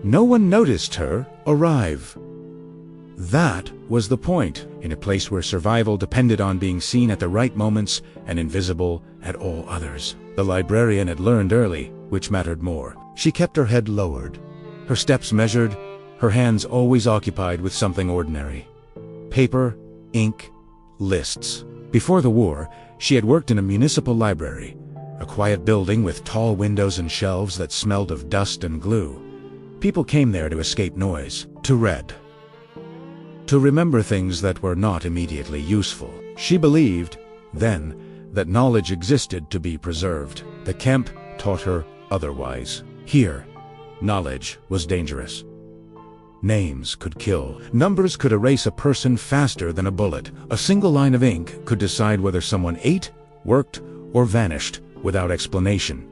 No one noticed her arrive. That was the point, in a place where survival depended on being seen at the right moments and invisible at all others. The librarian had learned early which mattered more. She kept her head lowered, her steps measured, her hands always occupied with something ordinary. Paper, ink, lists. Before the war, she had worked in a municipal library, a quiet building with tall windows and shelves that smelled of dust and glue. People came there to escape noise, to read, to remember things that were not immediately useful. She believed, then, that knowledge existed to be preserved. The camp taught her otherwise. Here, knowledge was dangerous. Names could kill. Numbers could erase a person faster than a bullet. A single line of ink could decide whether someone ate, worked, or vanished without explanation.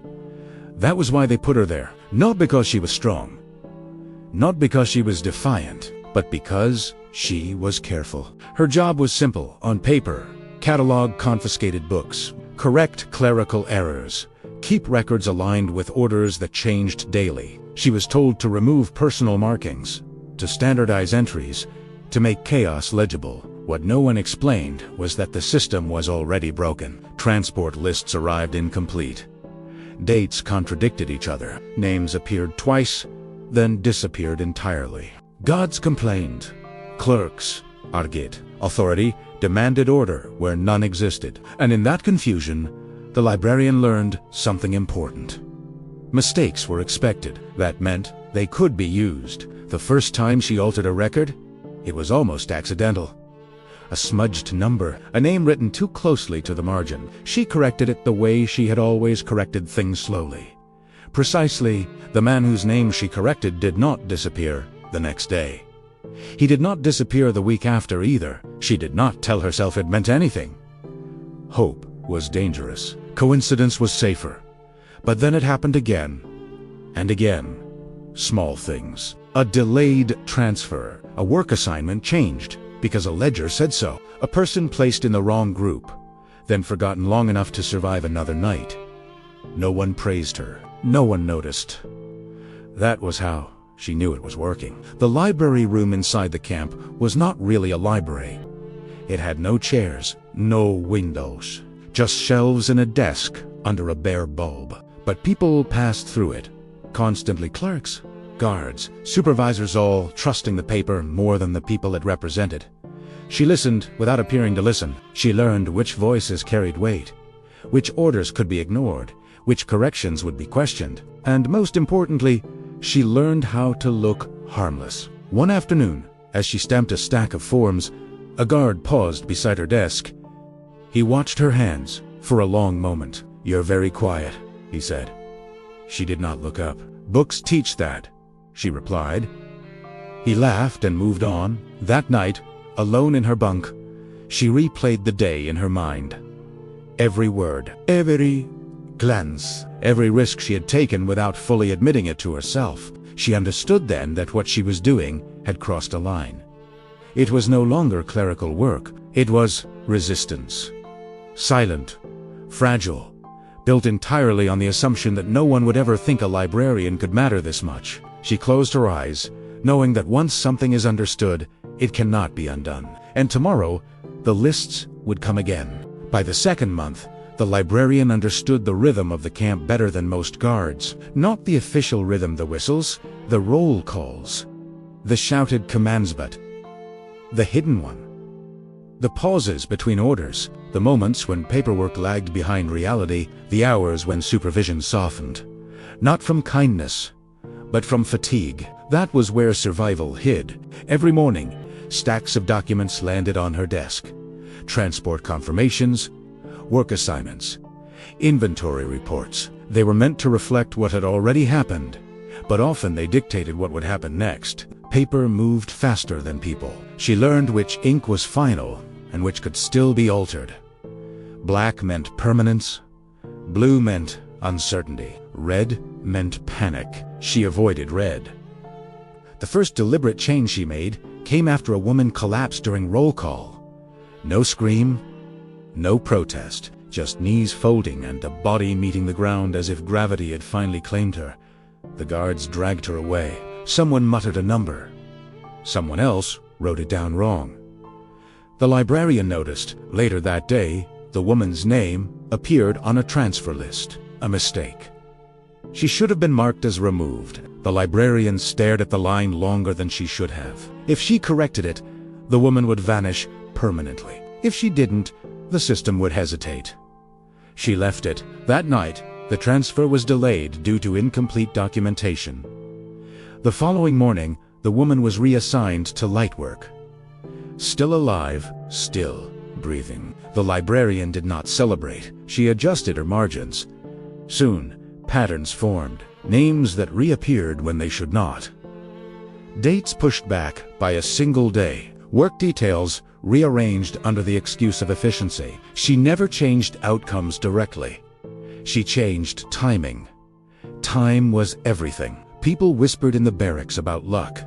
That was why they put her there. Not because she was strong, not because she was defiant, but because she was careful. Her job was simple. On paper, catalog confiscated books, correct clerical errors, keep records aligned with orders that changed daily. She was told to remove personal markings, to standardize entries, to make chaos legible. What no one explained was that the system was already broken. Transport lists arrived incomplete. Dates contradicted each other. Names appeared twice, then disappeared entirely. Gods complained. Clerks argued. Authority demanded order where none existed. And in that confusion, the librarian learned something important. Mistakes were expected. That meant they could be used. The first time she altered a record, it was almost accidental. A smudged number, a name written too closely to the margin. She corrected it the way she had always corrected things slowly. Precisely, the man whose name she corrected did not disappear the next day. He did not disappear the week after either. She did not tell herself it meant anything. Hope was dangerous. Coincidence was safer. But then it happened again and again. Small things. A delayed transfer. A work assignment changed because a ledger said so. A person placed in the wrong group, then forgotten long enough to survive another night. No one praised her. No one noticed. That was how she knew it was working. The library room inside the camp was not really a library. It had no chairs, no windows, just shelves and a desk under a bare bulb. But people passed through it, constantly. Clerks, guards, supervisors, all trusting the paper more than the people it represented. She listened without appearing to listen. She learned which voices carried weight, which orders could be ignored, which corrections would be questioned, and most importantly, she learned how to look harmless. One afternoon, as she stamped a stack of forms, a guard paused beside her desk. He watched her hands for a long moment. "You're very quiet," he said. She did not look up. "Books teach that," she replied. He laughed and moved on. That night, alone in her bunk, she replayed the day in her mind. Every word, every glance, every risk she had taken without fully admitting it to herself. She understood then that what she was doing had crossed a line. It was no longer clerical work. It was resistance. Silent, fragile, built entirely on the assumption that no one would ever think a librarian could matter this much. She closed her eyes, knowing that once something is understood, it cannot be undone. And tomorrow, the lists would come again. By the second month, the librarian understood the rhythm of the camp better than most guards. Not the official rhythm, the whistles, the roll calls, the shouted commands, but the hidden one. The pauses between orders, the moments when paperwork lagged behind reality, the hours when supervision softened. Not from kindness, but from fatigue. That was where survival hid. Every morning, stacks of documents landed on her desk. Transport confirmations, work assignments, inventory reports. They were meant to reflect what had already happened, but often they dictated what would happen next. Paper moved faster than people. She learned which ink was final and which could still be altered. Black meant permanence. Blue meant uncertainty. Red meant panic. She avoided red. The first deliberate change she made came after a woman collapsed during roll call. No scream, no protest, just knees folding and a body meeting the ground as if gravity had finally claimed her. The guards dragged her away. Someone muttered a number. Someone else wrote it down wrong. The librarian noticed, later that day, the woman's name appeared on a transfer list. A mistake. She should have been marked as removed. The librarian stared at the line longer than she should have. If she corrected it, the woman would vanish permanently. If she didn't, the system would hesitate. She left it. That night, the transfer was delayed due to incomplete documentation. The following morning, the woman was reassigned to light work. Still alive, still breathing. The librarian did not celebrate. She adjusted her margins. Soon, patterns formed, names that reappeared when they should not. Dates pushed back by a single day. Work details rearranged under the excuse of efficiency. She never changed outcomes directly. She changed timing. Time was everything. People whispered in the barracks about luck,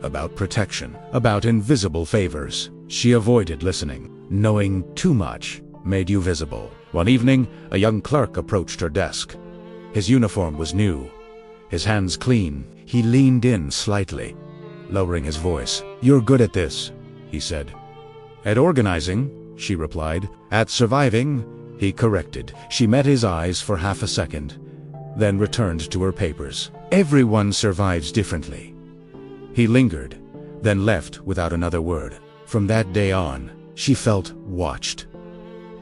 about protection, about invisible favors. She avoided listening. Knowing too much made you visible. One evening, a young clerk approached her desk. His uniform was new, his hands clean. He leaned in slightly, lowering his voice. "You're good at this," he said. "At organizing," she replied. "At surviving," he corrected. She met his eyes for half a second, then returned to her papers. "Everyone survives differently." He lingered, then left without another word. From that day on, she felt watched.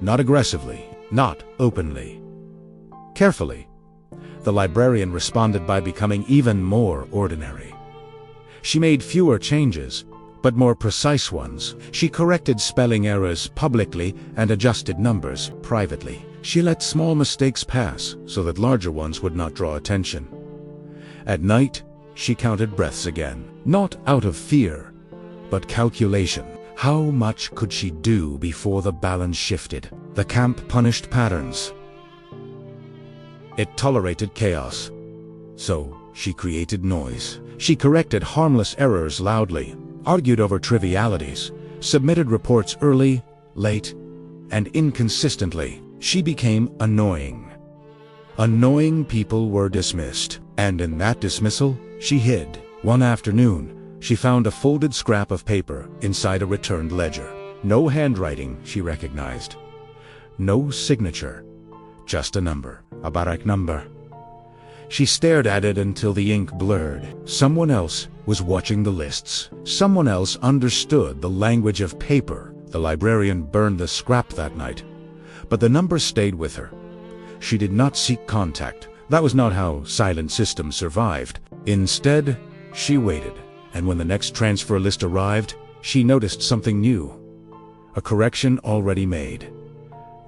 Not aggressively, not openly. Carefully. The librarian responded by becoming even more ordinary. She made fewer changes, but more precise ones. She corrected spelling errors publicly and adjusted numbers privately. She let small mistakes pass so that larger ones would not draw attention. At night, she counted breaths again, not out of fear, but calculation. How much could she do before the balance shifted? The camp punished patterns. It tolerated chaos. So she created noise. She corrected harmless errors loudly, argued over trivialities, submitted reports early, late, and inconsistently. She became annoying. Annoying people were dismissed, and in that dismissal, she hid. One afternoon, she found a folded scrap of paper inside a returned ledger. No handwriting, she recognized. No signature. Just a number. A barrack number. She stared at it until the ink blurred. Someone else was watching the lists. Someone else understood the language of paper. The librarian burned the scrap that night, but the number stayed with her. She did not seek contact. That was not how silent systems survived. Instead, she waited, and when the next transfer list arrived, she noticed something new. A correction already made.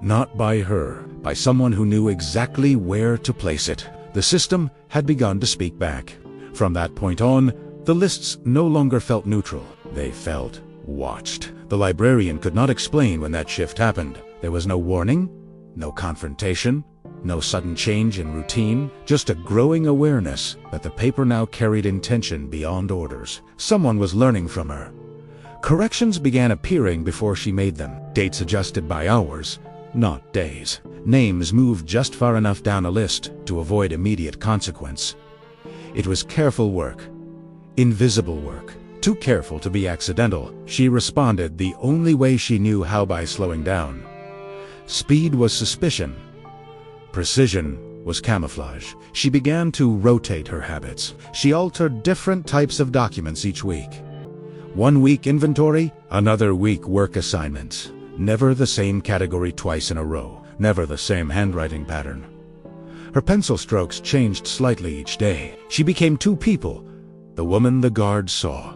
Not by her, by someone who knew exactly where to place it. The system had begun to speak back. From that point on, the lists no longer felt neutral. They felt watched. The librarian could not explain when that shift happened. There was no warning, no confrontation, no sudden change in routine, just a growing awareness that the paper now carried intention beyond orders. Someone was learning from her. Corrections began appearing before she made them. Dates adjusted by hours, not days. Names moved just far enough down a list to avoid immediate consequence. It was careful work. Invisible work. Too careful to be accidental. She responded the only way she knew how, by slowing down. Speed was suspicion. Precision was camouflage. She began to rotate her habits. She altered different types of documents each week. One week inventory, another week work assignments. Never the same category twice in a row. Never the same handwriting pattern. Her pencil strokes changed slightly each day. She became two people, the woman the guard saw,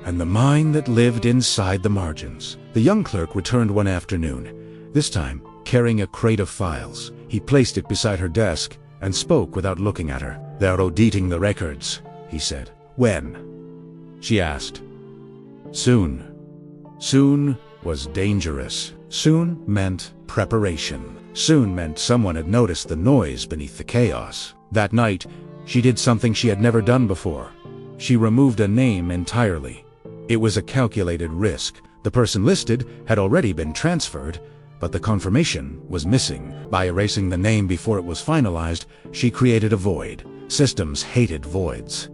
and the mind that lived inside the margins. The young clerk returned one afternoon, this time carrying a crate of files. He placed it beside her desk and spoke without looking at her. "They're auditing the records," he said. "When?" she asked. "Soon." Soon was dangerous. Soon meant preparation. Soon meant someone had noticed the noise beneath the chaos. That night, she did something she had never done before. She removed a name entirely. It was a calculated risk. The person listed had already been transferred, but the confirmation was missing. By erasing the name before it was finalized, she created a void. Systems hated voids.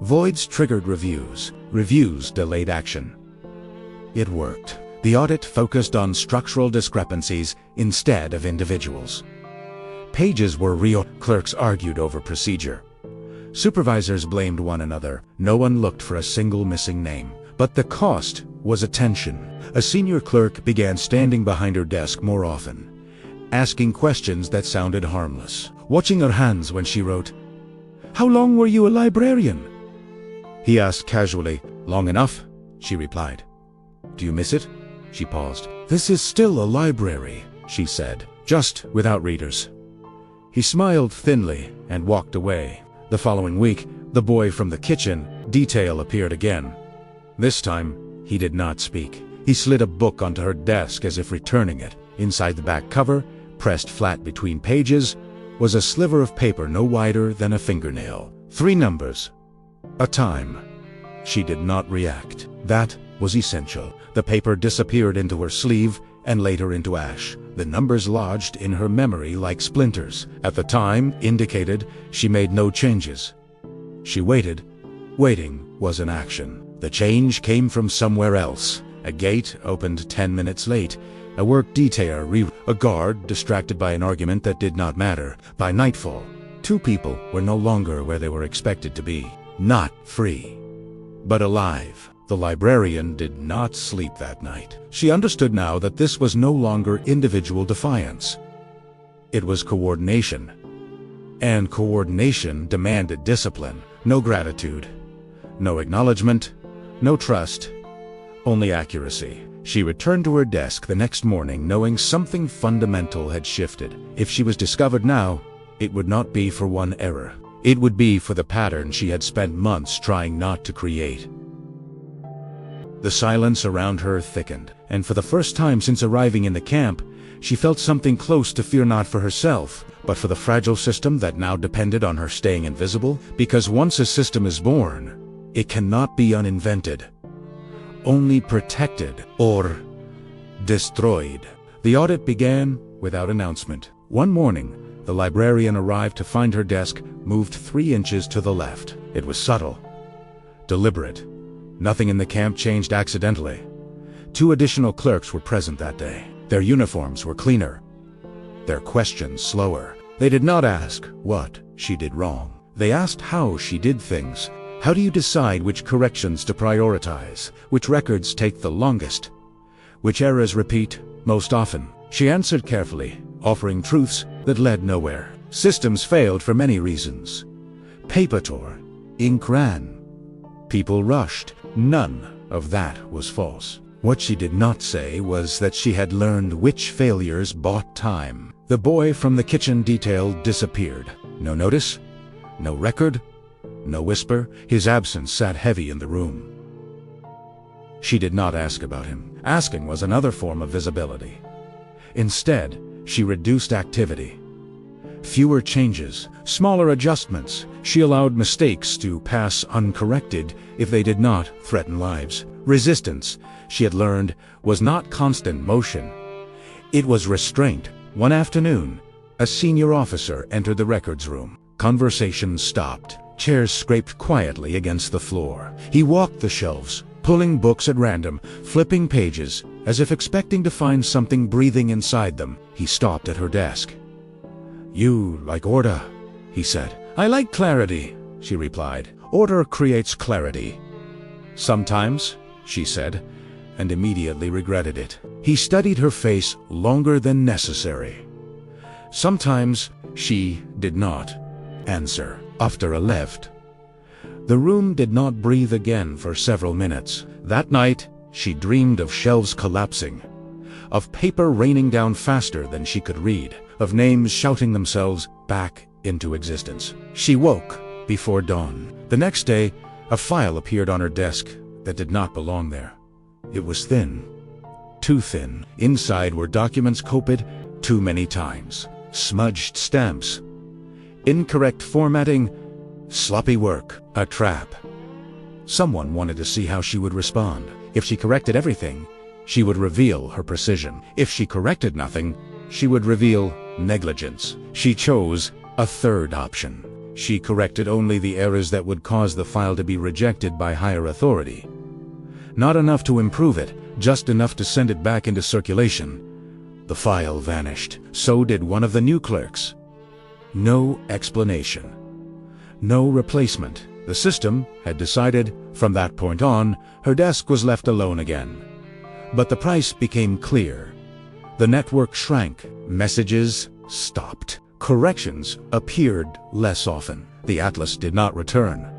Voids triggered reviews. Reviews delayed action. It worked. The audit focused on structural discrepancies instead of individuals. Pages were clerks argued over procedure. Supervisors blamed one another. No one looked for a single missing name. But the cost was attention. A senior clerk began standing behind her desk more often, asking questions that sounded harmless, watching her hands when she wrote. "How long were you a librarian?" He asked casually. "Long enough," she replied. "Do you miss it?" She paused. "This is still a library," she said, "just without readers." He smiled thinly and walked away. The following week, the boy from the kitchen detail appeared again. This time, he did not speak. He slid a book onto her desk as if returning it. Inside the back cover, pressed flat between pages, was a sliver of paper no wider than a fingernail. 3 numbers. A time. She did not react. That was essential. The paper disappeared into her sleeve and later into ash. The numbers lodged in her memory like splinters. At the time indicated she made no changes. She waited. Waiting was an action. The change came from somewhere else. A gate opened 10 minutes late. A work detail a guard distracted by an argument that did not matter. By nightfall, 2 people were no longer where they were expected to be. Not free, but alive. The librarian did not sleep that night. She understood now that this was no longer individual defiance. It was coordination. And coordination demanded discipline. No gratitude. No acknowledgement. No trust. Only accuracy. She returned to her desk the next morning knowing something fundamental had shifted. If she was discovered now, it would not be for one error. It would be for the pattern she had spent months trying not to create. The silence around her thickened, and for the first time since arriving in the camp, she felt something close to fear, not for herself, but for the fragile system that now depended on her staying invisible. Because once a system is born, it cannot be uninvented. Only protected or destroyed. The audit began without announcement. One morning, the librarian arrived to find her desk moved 3 inches to the left. It was subtle, deliberate. Nothing in the camp changed accidentally. 2 additional clerks were present that day. Their uniforms were cleaner, their questions slower. They did not ask what she did wrong. They asked how she did things. How do you decide which corrections to prioritize? Which records take the longest? Which errors repeat most often? She answered carefully, offering truths that led nowhere. Systems failed for many reasons. Paper tore, ink ran, people rushed. None of that was false. What she did not say was that she had learned which failures bought time. The boy from the kitchen detail disappeared. No notice, no record, no whisper. His absence sat heavy in the room. She did not ask about him. Asking was another form of visibility. Instead, she reduced activity. Fewer changes, smaller adjustments. She allowed mistakes to pass uncorrected if they did not threaten lives. Resistance, she had learned, was not constant motion. It was restraint. One afternoon, a senior officer entered the records room. Conversations stopped. Chairs scraped quietly against the floor. He walked the shelves, pulling books at random, flipping pages, as if expecting to find something breathing inside them. He stopped at her desk. "You like order," he said. "I like clarity," she replied. "Order creates clarity." "Sometimes," she said, and immediately regretted it. He studied her face longer than necessary. Sometimes she did not answer. After I left, the room did not breathe again for several minutes. That night, she dreamed of shelves collapsing, of paper raining down faster than she could read, of names shouting themselves back into existence. She woke before dawn. The next day, a file appeared on her desk that did not belong there. It was thin, too thin. Inside were documents copied too many times, smudged stamps, incorrect formatting, sloppy work, a trap. Someone wanted to see how she would respond. If she corrected everything, she would reveal her precision. If she corrected nothing, she would reveal negligence. She chose a third option. She corrected only the errors that would cause the file to be rejected by higher authority. Not enough to improve it, just enough to send it back into circulation. The file vanished. So did one of the new clerks. No explanation. No replacement. The system had decided, from that point on, her desk was left alone again. But the price became clear. The network shrank. Messages stopped. Corrections appeared less often. The atlas did not return.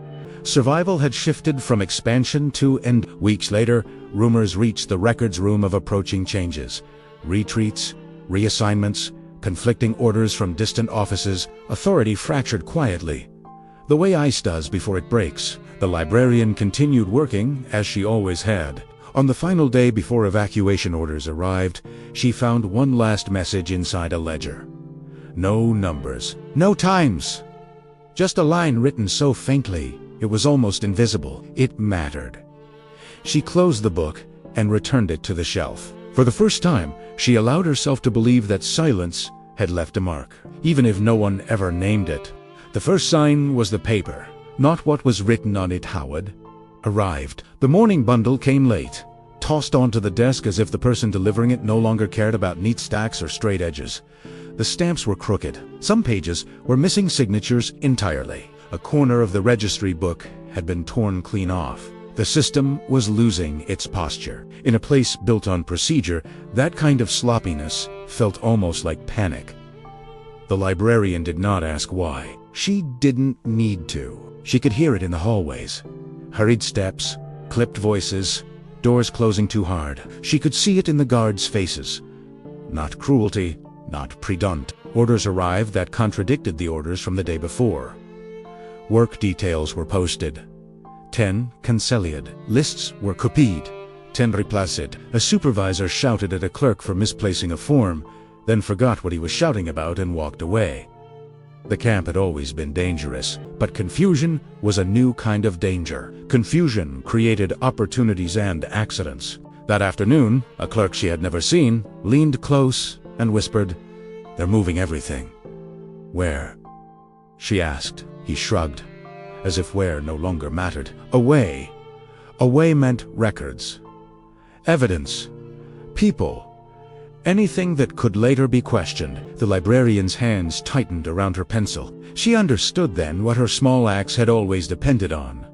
Survival had shifted from expansion to end. Weeks later, rumors reached the records room of approaching changes. Retreats, reassignments, conflicting orders from distant offices. Authority fractured quietly, the way ice does before it breaks. The librarian continued working, as she always had. On the final day before evacuation orders arrived, she found one last message inside a ledger. No numbers, no times. Just a line written so faintly, it was almost invisible. It mattered. She closed the book and returned it to the shelf. For the first time, she allowed herself to believe that silence had left a mark, even if no one ever named it. The first sign was the paper, not what was written on it. Howard arrived. The morning bundle came late, tossed onto the desk as if the person delivering it no longer cared about neat stacks or straight edges. The stamps were crooked. Some pages were missing signatures entirely. A corner of the registry book had been torn clean off. The system was losing its posture. In a place built on procedure, that kind of sloppiness felt almost like panic. The librarian did not ask why. She didn't need to. She could hear it in the hallways. Hurried steps, clipped voices, doors closing too hard. She could see it in the guards' faces. Not cruelty, not predont. Orders arrived that contradicted the orders from the day before. Work details were posted. 10 cancelled. Lists were copied. 10 replaced. A supervisor shouted at a clerk for misplacing a form, then forgot what he was shouting about and walked away. The camp had always been dangerous, but confusion was a new kind of danger. Confusion created opportunities and accidents. That afternoon, a clerk she had never seen leaned close and whispered, "They're moving everything." "Where?" she asked. He shrugged, as if where no longer mattered. Away. Away meant records, evidence, people, anything that could later be questioned. The librarian's hands tightened around her pencil. She understood then what her small axe had always depended on.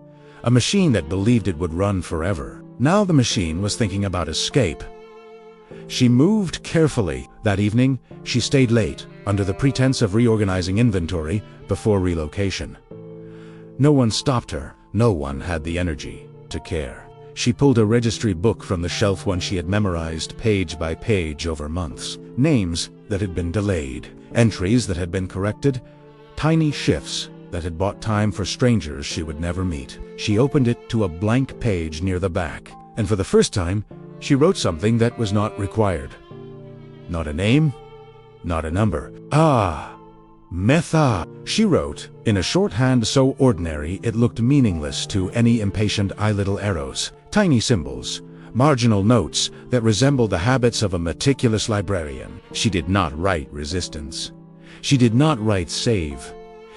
A machine that believed it would run forever. Now the machine was thinking about escape. She moved carefully. That evening, she stayed late, under the pretense of reorganizing inventory before relocation. No one stopped her. No one had the energy to care. She pulled a registry book from the shelf one she had memorized page by page over months. Names that had been delayed, entries that had been corrected, tiny shifts that had bought time for strangers she would never meet. She opened it to a blank page near the back, and for the first time, she wrote something that was not required. Not a name, not a number. Metha, she wrote, in a shorthand so ordinary it looked meaningless to any impatient eye. Little arrows, tiny symbols, marginal notes that resembled the habits of a meticulous librarian. She did not write resistance. She did not write save.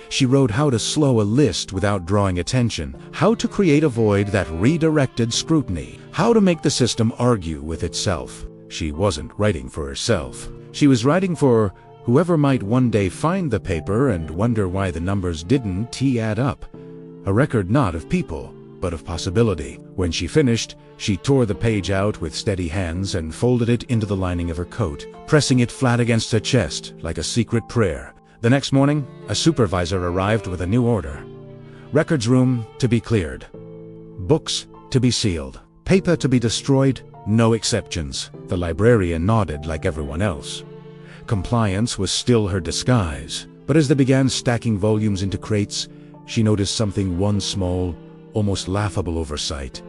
She wrote how to slow a list without drawing attention, how to create a void that redirected scrutiny, how to make the system argue with itself. She wasn't writing for herself. She was writing for whoever might one day find the paper and wonder why the numbers didn't add up. A record not of people, but of possibility. When she finished, she tore the page out with steady hands and folded it into the lining of her coat, pressing it flat against her chest like a secret prayer. The next morning, a supervisor arrived with a new order. Records room to be cleared. Books to be sealed. Paper to be destroyed, no exceptions. The librarian nodded like everyone else. Compliance was still her disguise, but as they began stacking volumes into crates, she noticed something. One small, almost laughable oversight.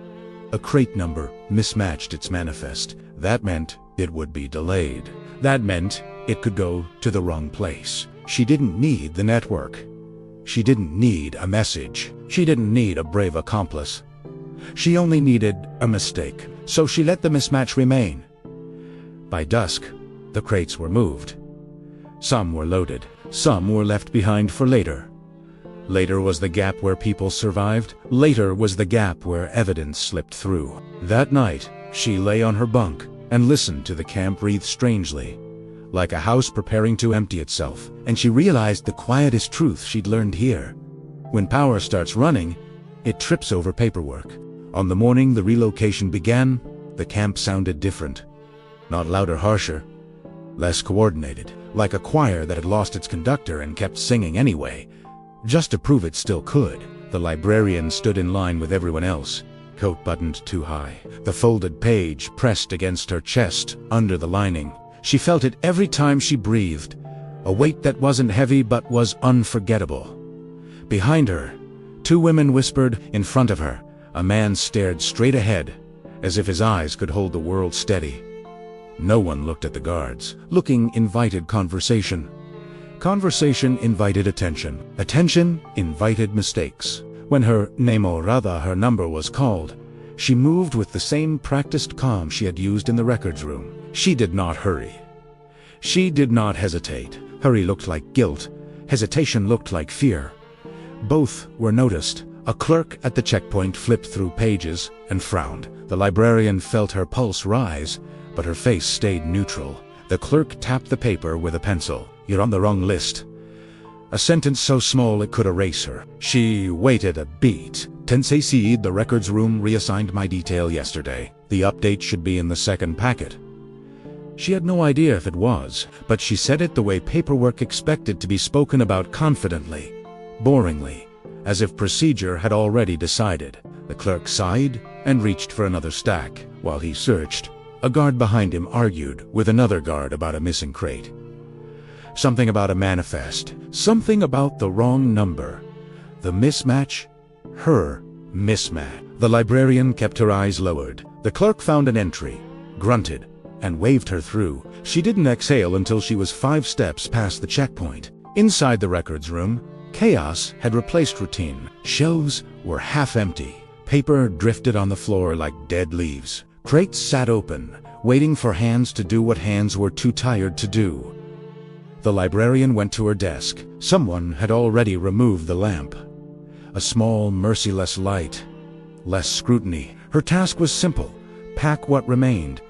A crate number mismatched its manifest. That meant it would be delayed. That meant it could go to the wrong place. She didn't need the network. She didn't need a message. She didn't need a brave accomplice. She only needed a mistake. So she let the mismatch remain. By dusk, the crates were moved. Some were loaded. Some were left behind for later. Later was the gap where people survived. Later was the gap where evidence slipped through. That night, she lay on her bunk and listened to the camp breathe strangely, like a house preparing to empty itself, and she realized the quietest truth she'd learned here. When power starts running, it trips over paperwork. On the morning the relocation began, the camp sounded different. Not louder, harsher, less coordinated, like a choir that had lost its conductor and kept singing anyway, just to prove it still could. The librarian stood in line with everyone else, coat buttoned too high, the folded page pressed against her chest under the lining. She felt it every time she breathed, a weight that wasn't heavy but was unforgettable. Behind her, two women whispered. In front of her, a man stared straight ahead, as if his eyes could hold the world steady. No one looked at the guards. Looking invited conversation. Conversation invited attention. Attention invited mistakes. When her name, or rather her number, was called, she moved with the same practiced calm she had used in the records room. She did not hurry. She did not hesitate. Hurry looked like guilt. Hesitation looked like fear. Both were noticed. A clerk at the checkpoint flipped through pages and frowned. The librarian felt her pulse rise, but her face stayed neutral. The clerk tapped the paper with a pencil. "You're on the wrong list." A sentence so small it could erase her. She waited a beat. Tensei Seed, the records room reassigned my detail yesterday. The update should be in the second packet. She had no idea if it was, but she said it the way paperwork expected to be spoken about, confidently, boringly, as if procedure had already decided. The clerk sighed and reached for another stack. While he searched, a guard behind him argued with another guard about a missing crate. Something about a manifest. Something about the wrong number. The mismatch? Her mismatch. The librarian kept her eyes lowered. The clerk found an entry, grunted, and waved her through. She didn't exhale until she was 5 steps past the checkpoint. Inside the records room, chaos had replaced routine. Shelves were half empty. Paper drifted on the floor like dead leaves. Crates sat open, waiting for hands to do what hands were too tired to do. The librarian went to her desk. Someone had already removed the lamp. A small, merciless light. Less scrutiny. Her task was simple. Pack what remained.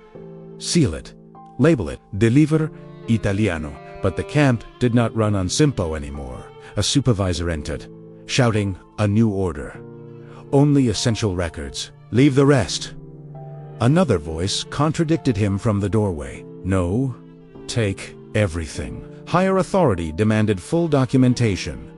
Seal it. Label it. Deliver Italiano. But the camp did not run on Simpo anymore. A supervisor entered, shouting a new order. Only essential records. Leave the rest. Another voice contradicted him from the doorway. No, take everything. Higher authority demanded full documentation.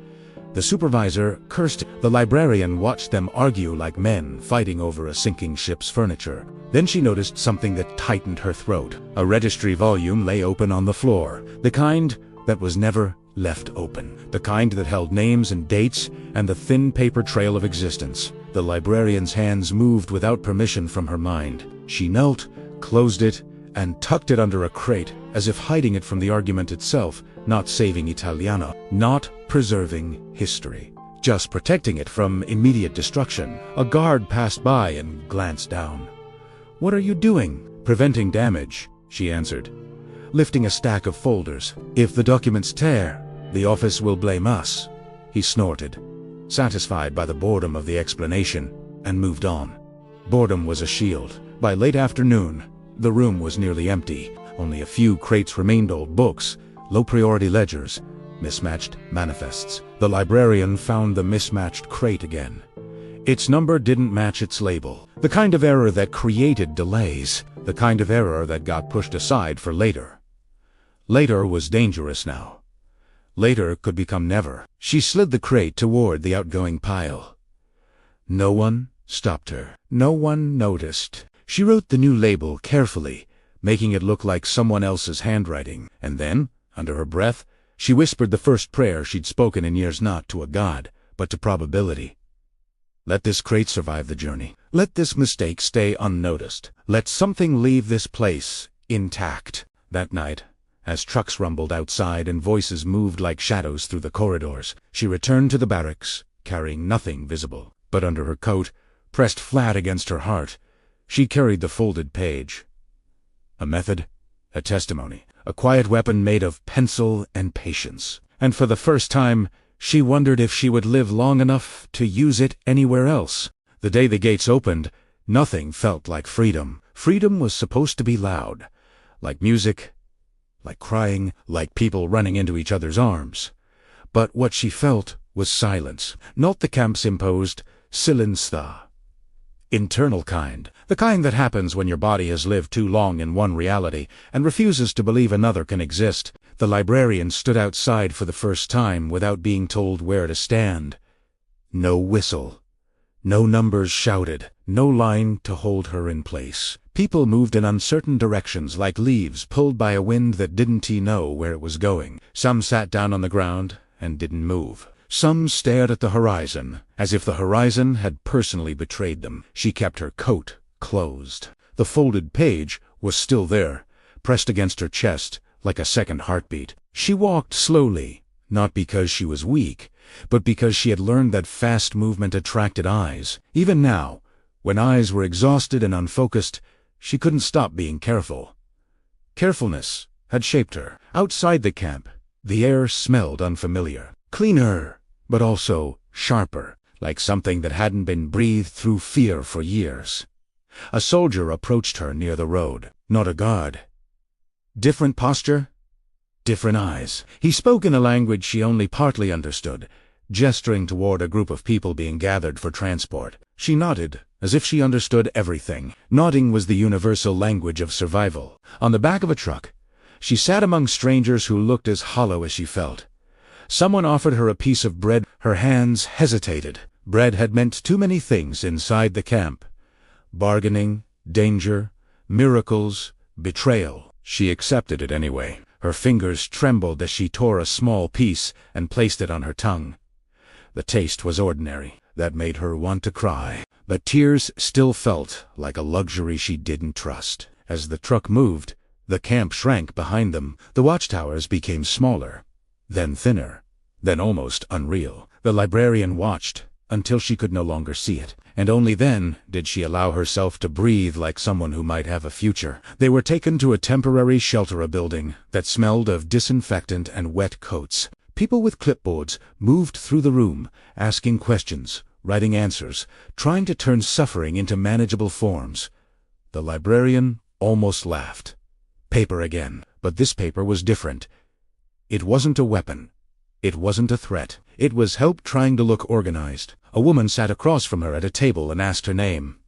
The supervisor cursed. The librarian watched them argue like men fighting over a sinking ship's furniture. Then she noticed something that tightened her throat. A registry volume lay open on the floor, the kind that was never left open, the kind that held names and dates and the thin paper trail of existence. The librarian's hands moved without permission from her mind. She knelt, closed it, and tucked it under a crate, as if hiding it from the argument itself, not saving Italiano, not preserving history, just protecting it from immediate destruction. A guard passed by and glanced down. "What are you doing?" "Preventing damage," she answered, lifting a stack of folders. "If the documents tear, the office will blame us." He snorted, satisfied by the boredom of the explanation, and moved on. Boredom was a shield. By late afternoon, the room was nearly empty. Only a few crates remained: old books, low-priority ledgers, mismatched manifests. The librarian found the mismatched crate again. Its number didn't match its label. The kind of error that created delays. The kind of error that got pushed aside for later. Later was dangerous now. Later could become never. She slid the crate toward the outgoing pile. No one stopped her. No one noticed. She wrote the new label carefully, making it look like someone else's handwriting, and then, under her breath, she whispered the first prayer she'd spoken in years, not to a god, but to probability. Let this crate survive the journey. Let this mistake stay unnoticed. Let something leave this place intact. That night, as trucks rumbled outside and voices moved like shadows through the corridors, she returned to the barracks, carrying nothing visible. But under her coat, pressed flat against her heart, she carried the folded page. A method, a testimony, a quiet weapon made of pencil and patience. And for the first time, She wondered if she would live long enough to use it anywhere else. The day the gates opened, nothing felt like freedom. Freedom was supposed to be loud, like music, like crying, like people running into each other's arms. But what she felt was silence, not the camp's imposed silenstha. Internal kind, the kind that happens when your body has lived too long in one reality and refuses to believe another can exist. The librarian stood outside for the first time without being told where to stand. No whistle. No numbers shouted. No line to hold her in place. People moved in uncertain directions like leaves pulled by a wind that didn't know where it was going. Some sat down on the ground and didn't move. Some stared at the horizon, as if the horizon had personally betrayed them. She kept her coat closed. The folded page was still there, pressed against her chest like a second heartbeat. She walked slowly, not because she was weak, but because she had learned that fast movement attracted eyes. Even now, when eyes were exhausted and unfocused, she couldn't stop being careful. Carefulness had shaped her. Outside the camp, the air smelled unfamiliar. Cleaner, but also sharper, like something that hadn't been breathed through fear for years. A soldier approached her near the road, not a guard. Different posture, different eyes. He spoke in a language she only partly understood, gesturing toward a group of people being gathered for transport. She nodded, as if she understood everything. Nodding was the universal language of survival. On the back of a truck, she sat among strangers who looked as hollow as she felt. Someone offered her a piece of bread. Her hands hesitated. Bread had meant too many things inside the camp. Bargaining, danger, miracles, betrayal. She accepted it anyway. Her fingers trembled as she tore a small piece and placed it on her tongue. The taste was ordinary. That made her want to cry. But tears still felt like a luxury she didn't trust. As the truck moved, the camp shrank behind them. The watchtowers became smaller, then thinner, then almost unreal. The librarian watched until she could no longer see it, and only then did she allow herself to breathe like someone who might have a future. They were taken to a temporary shelter, a building that smelled of disinfectant and wet coats. People with clipboards moved through the room, asking questions, writing answers, trying to turn suffering into manageable forms. The librarian almost laughed. Paper again. But this paper was different. It wasn't a weapon. It wasn't a threat. It was help trying to look organized. A woman sat across from her at a table and asked her name.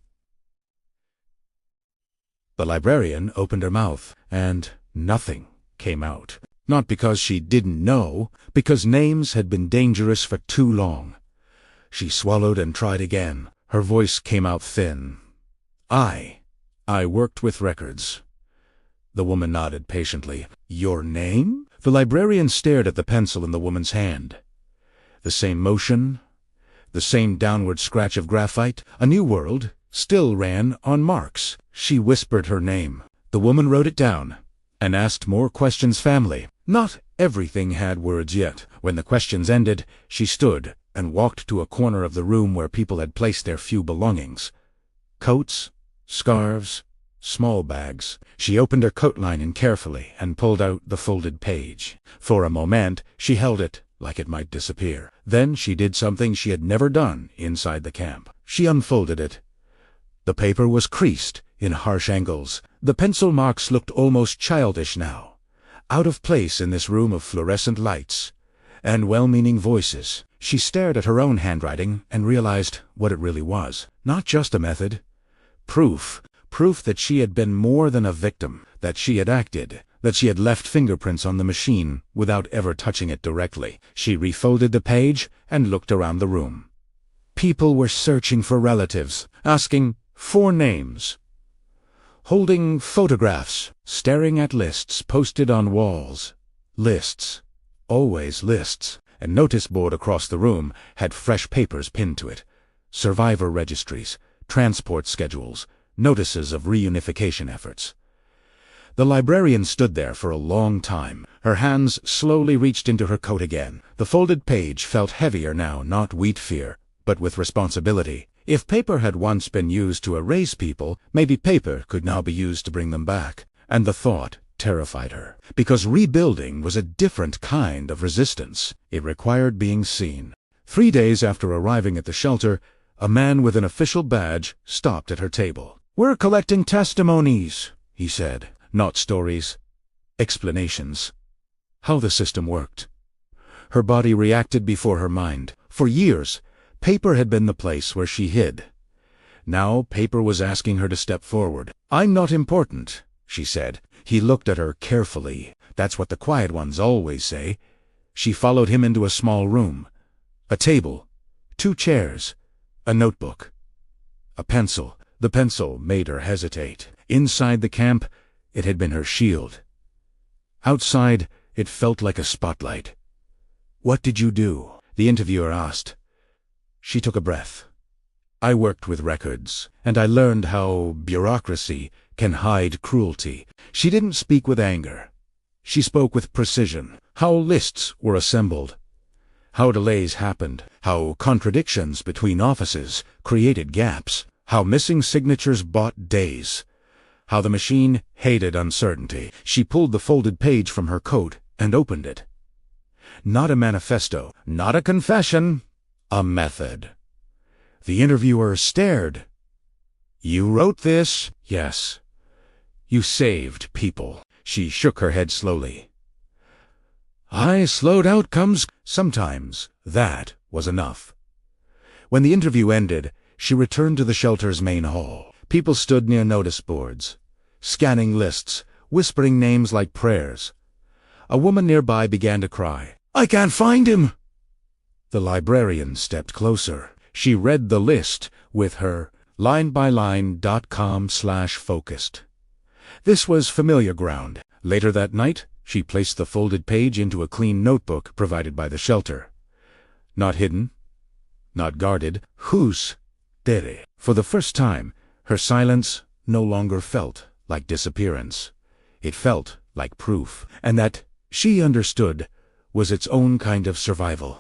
The librarian opened her mouth, and nothing came out. Not because she didn't know, because names had been dangerous for too long. She swallowed and tried again. Her voice came out thin. I worked with records. The woman nodded patiently. Your name? The librarian stared at the pencil in the woman's hand. The same motion, the same downward scratch of graphite. A new world still ran on marks. She whispered her name. The woman wrote it down and asked more questions. Family. Not everything had words yet. When the questions ended, she stood and walked to a corner of the room where people had placed their few belongings. Coats, scarves, small bags. She opened her coat lining carefully and pulled out the folded page. For a moment, she held it like it might disappear. Then she did something she had never done inside the camp. She unfolded it. The paper was creased in harsh angles. The pencil marks looked almost childish now, out of place in this room of fluorescent lights and well-meaning voices. She stared at her own handwriting and realized what it really was. Not just a method. Proof that she had been more than a victim, that she had acted, that she had left fingerprints on the machine without ever touching it directly. She refolded the page and looked around the room. People were searching for relatives, asking for names, holding photographs, staring at lists posted on walls. Lists. Always lists. A notice board across the room had fresh papers pinned to it. Survivor registries, transport schedules, notices of reunification efforts. The librarian stood there for a long time. Her hands slowly reached into her coat again. The folded page felt heavier now, not with fear, but with responsibility. If paper had once been used to erase people, maybe paper could now be used to bring them back. And the thought terrified her, because rebuilding was a different kind of resistance. It required being seen. 3 days after arriving at the shelter, a man with an official badge stopped at her table. "We're collecting testimonies," he said. "Not stories. Explanations." How the system worked. Her body reacted before her mind. For years, paper had been the place where she hid. Now paper was asking her to step forward. "I'm not important," she said. He looked at her carefully. That's what the quiet ones always say. She followed him into a small room. A table, 2 chairs, a notebook, a pencil. The pencil made her hesitate. Inside the camp, it had been her shield. Outside, it felt like a spotlight. "What did you do?" the interviewer asked. She took a breath. "I worked with records, and I learned how bureaucracy can hide cruelty." She didn't speak with anger. She spoke with precision. How lists were assembled, how delays happened, how contradictions between offices created gaps, how missing signatures bought days, how the machine hated uncertainty. She pulled the folded page from her coat and opened it. Not a manifesto, not a confession, a method. The interviewer stared. "You wrote this?" "Yes." "You saved people." She shook her head slowly. "I slowed outcomes." Sometimes that was enough. When the interview ended, she returned to the shelter's main hall. People stood near notice boards, scanning lists, whispering names like prayers. A woman nearby began to cry. "I can't find him!" The librarian stepped closer. She read the list with her line-by-line.com/focused. This was familiar ground. Later that night, she placed the folded page into a clean notebook provided by the shelter. Not hidden, not guarded. Whose dere? For the first time, her silence no longer felt like disappearance. It felt like proof, and that, she understood, was its own kind of survival.